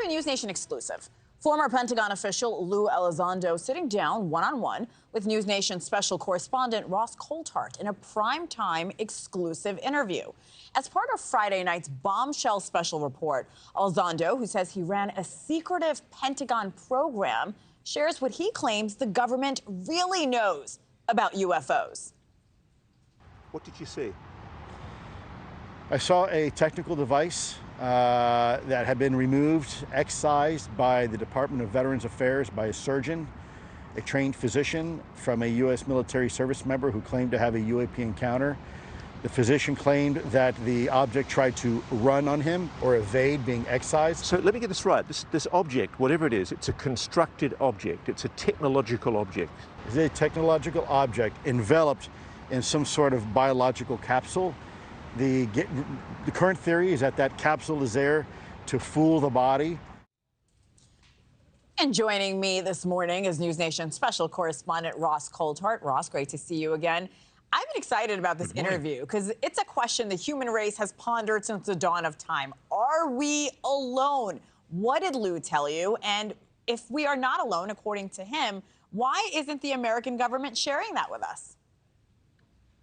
to a NewsNation exclusive. Former Pentagon official Lue Elizondo sitting down one-on-one with NewsNation special correspondent Ross Coulthart in a primetime exclusive interview. As part of Friday night's bombshell special report, Elizondo, who says he ran a secretive Pentagon program, shares what he claims the government really knows about UFOs. What did you see? I saw a technical device that had been removed, excised by the Department of Veterans Affairs by a surgeon, a trained physician from a U.S. military service member who claimed to have a UAP encounter. The physician claimed that the object tried to run on him or evade being excised. So let me get this right. This object, whatever it is, it's a constructed object. It's a technological object. It's a technological object enveloped in some sort of biological capsule. The current theory is that that capsule is there to fool the body. And joining me this morning is NewsNation special correspondent Ross Coulthart. Ross, great to see you again. I've been excited about this interview because it's a question the human race has pondered since the dawn of time. Are we alone? What did Lue tell you? And if we are not alone, according to him, why isn't the American government sharing that with us?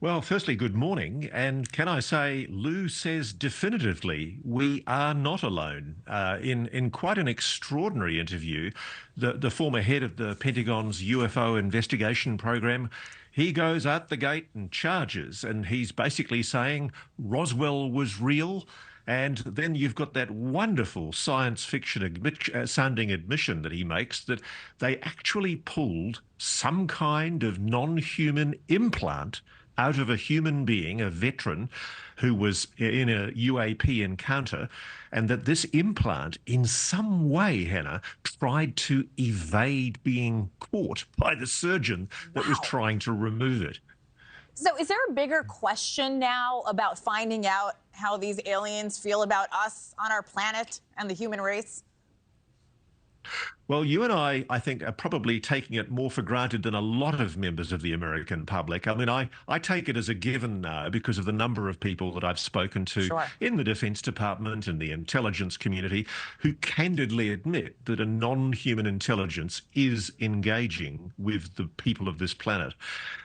Well, firstly, good morning. And can I say, Lue says definitively we are not alone. In quite an extraordinary interview, the former head of the Pentagon's UFO investigation program, he goes out the gate and charges, and he's basically saying Roswell was real. And then you've got that wonderful science fiction sounding admission that he makes that they actually pulled some kind of non-human implant out of a human being, a veteran who was in a UAP encounter, and that this implant in some way, Hannah, tried to evade being caught by the surgeon that was trying to remove it. So is there a bigger question now about finding out how these aliens feel about us on our planet and the human race? Well, you and I think, are probably taking it more for granted than a lot of members of the American public. I mean, I take it as a given now because of the number of people that I've spoken to in the Defense Department and the intelligence community who candidly admit that a non-human intelligence is engaging with the people of this planet.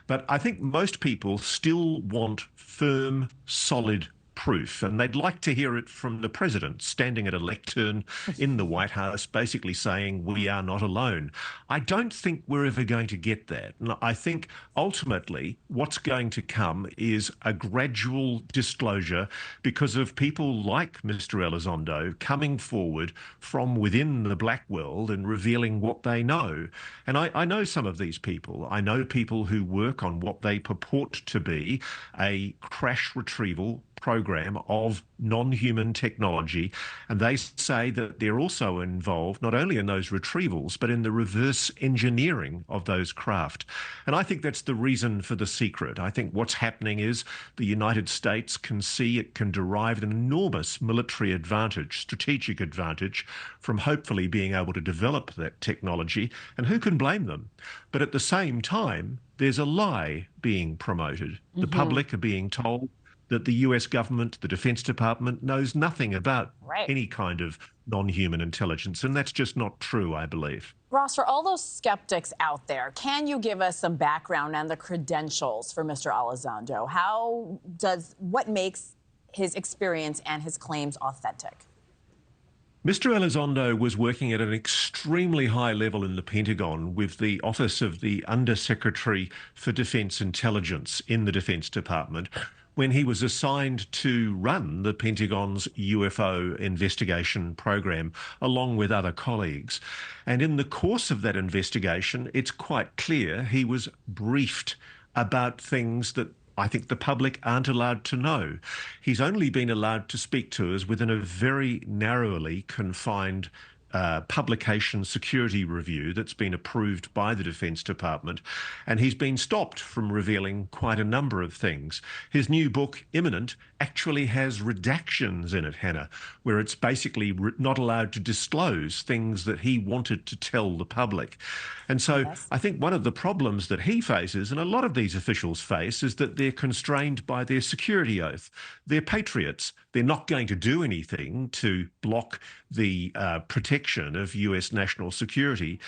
But I think most people still want firm, solid proof, and they'd like to hear it from the president standing at a lectern in the White House basically saying we are not alone. I don't think we're ever going to get that. And I think ultimately what's going to come is a gradual disclosure because of people like Mr. Elizondo coming forward from within the black world and revealing what they know. And I know some of these people. I know people who work on what they purport to be a crash retrieval program of non-human technology, and they say that they're also involved not only in those retrievals but in the reverse engineering of those craft. And I think that's the reason for the secret. I think what's happening is the United States can see it can derive an enormous military advantage, strategic advantage, from hopefully being able to develop that technology, and who can blame them? But at the same time, there's a lie being promoted. The public are being told that the US government, the Defense Department, knows nothing about any kind of non-human intelligence. And that's just not true, I believe. Ross, for all those skeptics out there, can you give us some background on the credentials for Mr. Elizondo? What makes his experience and his claims authentic? Mr. Elizondo was working at an extremely high level in the Pentagon with the Office of the Undersecretary for Defense Intelligence in the Defense Department when he was assigned to run the Pentagon's UFO investigation program along with other colleagues. And in the course of that investigation, it's quite clear he was briefed about things that I think the public aren't allowed to know. He's only been allowed to speak to us within a very narrowly confined publication security review that's been approved by the Defense Department, and he's been stopped from revealing quite a number of things. His new book, Imminent, actually has redactions in it, Hannah, where it's basically not allowed to disclose things that he wanted to tell the public. And so I think one of the problems that he faces, and a lot of these officials face, is that they're constrained by their security oath. They're patriots. They're not going to do anything to block the protection protection of US national security.